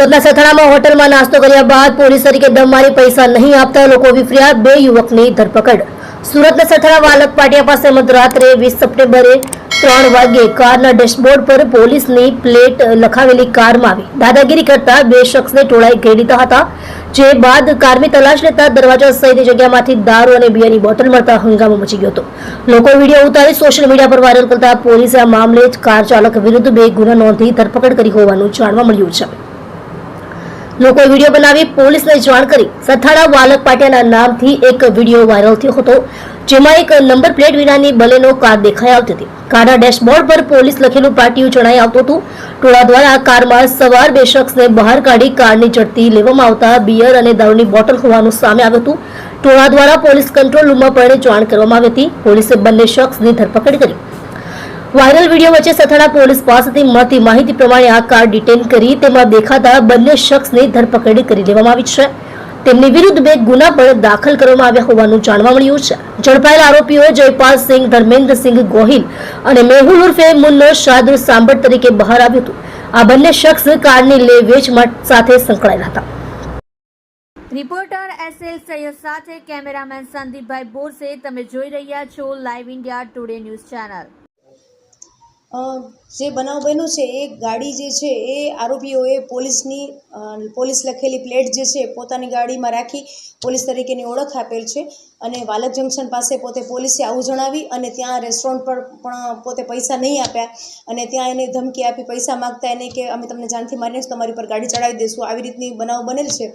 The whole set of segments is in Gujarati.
સુરતના સથાણામાં હોટલમાં નાસ્તો કર્યા બાદ પોલીસ તરીકે દમ મારી પૈસા નહીં આપતા લોકો વિફર્યા, 2 યુવકની ધરપકડ। સુરતના સથાણા વાલક પાટિયા પાસે મધરાત્રે 20 સપ્ટેમ્બરે 3 વાગ્યે કારના ડેશબોર્ડ પર પોલીસની પ્લેટ લખાવેલી કારમાં આવી દાદાગીરી કરતા 2 શખ્સને ટોળાએ ઘેરી લીધા હતા। જે બાદ કારની તલાશ લેતા દરવાજા સહિતની જગ્યામાંથી દારૂ અને બિયરની બોટલ મળતા હંગામો મચી ગયો હતો। લોકોએ વિડીયો ઉતારી સોશિયલ મીડિયા પર વાયરલ કરતા પોલીસે આ મામલે કાર ચાલક વિરુદ્ધ 2 ગુના નોંધી ધરપકડ કરી હોવાનું જાણવા મળ્યું છે। લોકોએ વિડીયો બનાવી પોલીસને જાણ કરી। સથાણા વાલક પાટિયાના નામથી એક વિડીયો વાયરલ થયો હતો, જેમાં એક નંબર પ્લેટ વિનાની બલેનો કાર દેખાઈ આવતી હતી। કારના ડેશબોર્ડ પર પોલીસ લખેલું પાટિયું જણાઈ આવતું હતું। ટોળા દ્વારા આ કારમાં સવાર 2 શખ્સને બહાર કાઢી કારની ઝડપી લેવામાં આવતા બિયર અને દારૂની બોટલ હોવાનું સામે આવ્યું હતું। ટોળા દ્વારા પોલીસ કંટ્રોલ રૂમમાં પણ જાણ કરવામાં આવી હતી। પોલીસે બંને શખ્સની ધરપકડ કરી। વાયરલ વિડીયો વચ્ચે સથાણા પોલીસ પાસેથી મળતી માહિતી પ્રમાણે આ કાર ડિટેન કરી તેમાં દેખાતા બંને શખ્સની ધરપકડ કરી લેવામાં આવી છે। તેમની વિરુદ્ધ 2 ગુના પણ દાખલ કરવામાં આવ્યા હોવાનું જાણવા મળ્યું છે। ઝડપાયેલા આરોપીઓ જયપાલ સિંહ, ધર્મેન્દ્રસિંહ ગોહિલ અને મેહુલ ઉર્ફે મુન્નો શાદુર સાંબળ તરીકે બહાર આવ્યું હતું। આ બંને શખ્સ કારની લે વેચ સાથે સંકળાયેલા હતા। રિપોર્ટર SL સૈયદ સાથે કેમેરામેન સંદીપભાઈ બોરસે। તમે જોઈ રહ્યા છો live India today news channel. જે બનાવ બન્યો છે એ ગાડી જે છે એ આરોપીઓએ પોલીસ લખેલી પ્લેટ જે છે પોતાની ગાડીમાં રાખી પોલીસ તરીકેની ઓળખ આપેલ છે અને વાલક જંકશન પાસે પોતે પોલીસે આવું જણાવી અને ત્યાં રેસ્ટોરન્ટ પર પણ પોતે પૈસા નહીં આપ્યા અને ત્યાં એને ધમકી આપી પૈસા માગતા એને કે અમે તમને જાનથી મારીને તમારી પર ગાડી ચડાવી દઈશું, આવી રીતની બનાવ બનેલ છે।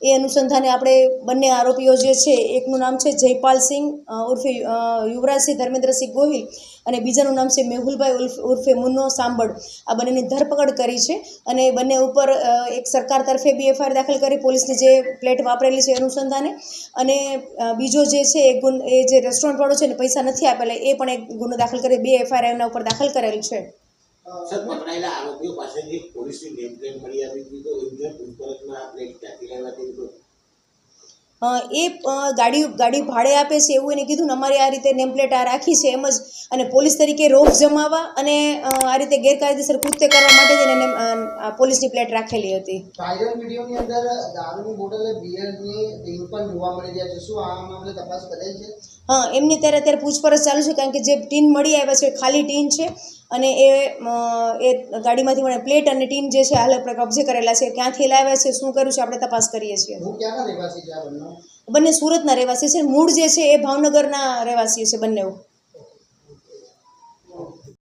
એ અનુસંધાને આપણે બંને આરોપીઓ જે છે, એકનું નામ છે જયપાલ સિંહ ઉર્ફે યુવરાજસિંહ ધર્મેન્દ્રસિંહ ગોહિલ અને બીજાનું નામ છે મેહુલભાઈ ઉર્ફે મુન્નો સાંબળ। આ બંનેની ધરપકડ કરી છે અને બંને ઉપર એક સરકાર તરફે બી FIR દાખલ કરી પોલીસની જે પ્લેટ વાપરેલી છે અનુસંધાને, અને બીજો જે છે એ જે રેસ્ટોરન્ટવાળો છે ને પૈસા નથી આપેલા એ પણ એક ગુનો દાખલ કરી 2 FIR એના ઉપર દાખલ કરેલ છે। સર, પકડાયેલા આરોપીઓ પાસેથી પોલીસની નેમ પ્લેટ મળી આવી હતી, તો એમને પૂછપરછમાં આ પ્લેટ ક્યાંથી લાવી હતી? એ ગાડી ભાડે આપે છે એવું એને કીધું ને અમારી આ રીતે નેમ પ્લેટ આ રાખી છે એમ જ, અને પોલીસ તરીકે રોફ જમાવવા અને આ રીતે ગેરકાયદેસર કૃત્ય કરવા માટે જ એને પોલીસની પ્લેટ રાખેલી હતી। વાયરલ વિડીયોની અંદર દારૂની બોટલે બિયરની ટીન પણ જોવા મળી રહ્યા છે, શું આ મામલે તપાસ કરેલ છે? હા, એમની અત્યારે પૂછપરછ ચાલુ છે, કારણ કે જે ટીન મળી આવ્યા છે ખાલી ટીન છે અને એ ગાડીમાંથી મને પ્લેટ અને ટીન જે છે હાલ આપણે કબજે કરેલા છે। ક્યાંથી લાવ્યા છે, શું કર્યું છે, આપણે તપાસ કરીએ છીએ। હું ક્યાંના રહેવાસી છે આ બંને? બંને સુરતના રહેવાસી છે, મૂળ જે છે એ ભાવનગરના રહેવાસી છે બંને।